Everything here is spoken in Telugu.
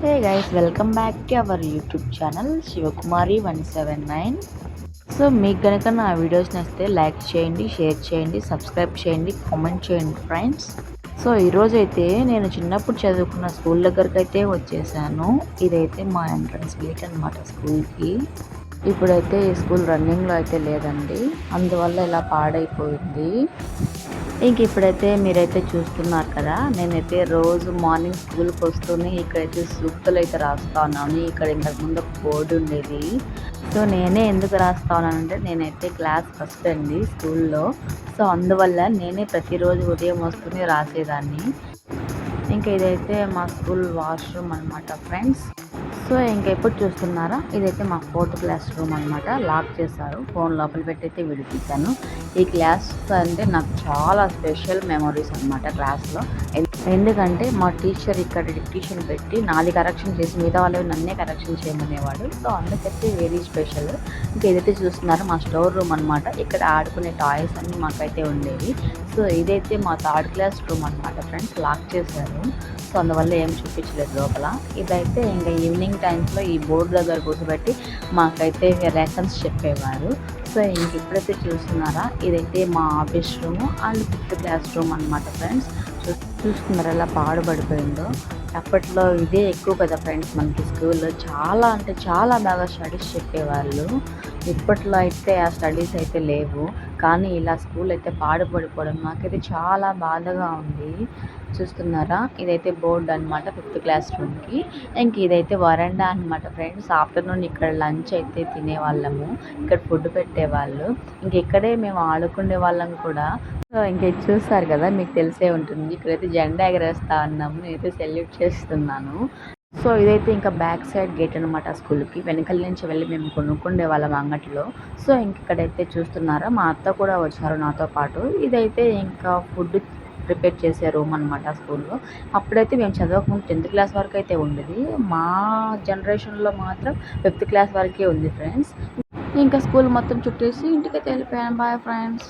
Hey guys, welcome back to our YouTube channel Shivakumari 179. సో మీకు కనుక నా వీడియోస్ నచ్చితే లైక్ చేయండి, షేర్ చేయండి, సబ్స్క్రైబ్ చేయండి, కామెంట్ చేయండి ఫ్రెండ్స్. సో ఈరోజైతే నేను చిన్నప్పుడు చదువుకున్న స్కూల్ దగ్గరికి అయితే వచ్చేసాను. ఇదైతే మా ఎంట్రన్స్ గేట్ అనమాట స్కూల్కి. ఇప్పుడైతే ఈ స్కూల్ రన్నింగ్లో అయితే లేదండి, అందువల్ల ఇలా పాడైపోయింది. ఇంక ఇప్పుడైతే మీరైతే చూస్తున్నారు కదా, నేనైతే రోజు మార్నింగ్ స్కూల్కి వస్తూనే ఇక్కడైతే సూక్తులు అయితే రాస్తా ఉన్నాను. ఇక్కడ ఇంతకుముందు ఒక బోర్డు ఉండేది. సో నేనే ఎందుకు రాస్తా ఉన్నానంటే నేనైతే క్లాస్ ఫస్ట్ అండి స్కూల్లో. సో అందువల్ల నేనే ప్రతిరోజు ఉదయం వస్తూనే రాసేదాన్ని. ఇంకా ఇదైతే మా స్కూల్ వాష్రూమ్ అనమాట ఫ్రెండ్స్. సో ఇంకా ఎప్పుడు చూస్తున్నారా, ఇదైతే మా 4th క్లాస్ రూమ్ అనమాట. లాక్ చేశారు, ఫోన్ లోపల పెట్టయితే విడిపించాను. ఈ క్లాస్ అంటే నాకు చాలా స్పెషల్ మెమరీస్ అనమాట క్లాస్లో. ఎందుకంటే మా టీచర్ ఇక్కడ డిక్టేషన్ పెట్టి 4 కరెక్షన్ చేసి మిగతా వాళ్ళు నన్నే కరెక్షన్ చేయమనేవాడు. సో అందుకైతే వెరీ స్పెషల్. ఇంకా ఏదైతే చూస్తున్నారో మా స్టోర్ రూమ్ అనమాట. ఇక్కడ ఆడుకునే టాయ్స్ అన్నీ మాకైతే ఉండేవి. సో ఇదైతే మా 3rd క్లాస్ రూమ్ అనమాట ఫ్రెండ్స్. లాక్ చేశారు, సో అందువల్ల ఏం చూపించలేదు లోపల. ఇదైతే ఇంకా ఈవినింగ్ టైమ్స్లో ఈ బోర్డు దగ్గర కూర్చోబెట్టి మాకైతే లెసన్స్ చెప్పేవారు. సో ఇంక ఇప్పుడైతే చూస్తున్నారా, ఇదైతే మా office room and 5th class room అనమాట ఫ్రెండ్స్. చూస్తున్నారా ఎలా పాడుపడిపోయిందో. అప్పట్లో ఇదే ఎక్కువ కదా ఫ్రెండ్స్ మనకి స్కూల్లో. చాలా అంటే చాలా బాగా స్టడీస్ చెప్పేవాళ్ళు. ఇప్పట్లో అయితే ఆ స్టడీస్ అయితే లేవు. కానీ ఇలా స్కూల్ అయితే పాడుపడిపోవడం నాకైతే చాలా బాధగా ఉంది. చూస్తున్నారా, ఇదైతే బోర్డు అనమాట 5th క్లాస్ రూమ్కి. ఇంక ఇదైతే వరండా అనమాట ఫ్రెండ్స్. ఆఫ్టర్నూన్ ఇక్కడ లంచ్ అయితే తినేవాళ్ళము, ఇక్కడ ఫుడ్ పెట్టేవాళ్ళు. ఇంక ఇక్కడే మేము ఆడుకునే వాళ్ళం కూడా. సో ఇంక ఇది చూస్తారు కదా, మీకు తెలిసే ఉంటుంది. ఇక్కడైతే జెండా ఎగరేస్తా ఉన్నాము, నేనైతే సెల్యూట్ చేస్తున్నాను. సో ఇదైతే ఇంకా బ్యాక్ సైడ్ గేట్ అనమాట స్కూల్కి. వెనకాల నుంచి వెళ్ళి మేము కొనుక్కుండే వాళ్ళం అంగట్లో. సో ఇంక ఇక్కడైతే చూస్తున్నారా, మా అత్త కూడా వచ్చారు నాతో పాటు. ఇదైతే ఇంకా ఫుడ్ ప్రిపేర్ చేసే రూమ్ అనమాట స్కూల్లో. అప్పుడైతే మేము చదవకముందు 10th క్లాస్ వరకు అయితే ఉండేది. మా జనరేషన్లో మాత్రం 5th క్లాస్ వరకే ఉంది ఫ్రెండ్స్. ఇంకా స్కూల్ మొత్తం చుట్టేసి ఇంటికైతే వెళ్ళిపోయాను. Bye friends.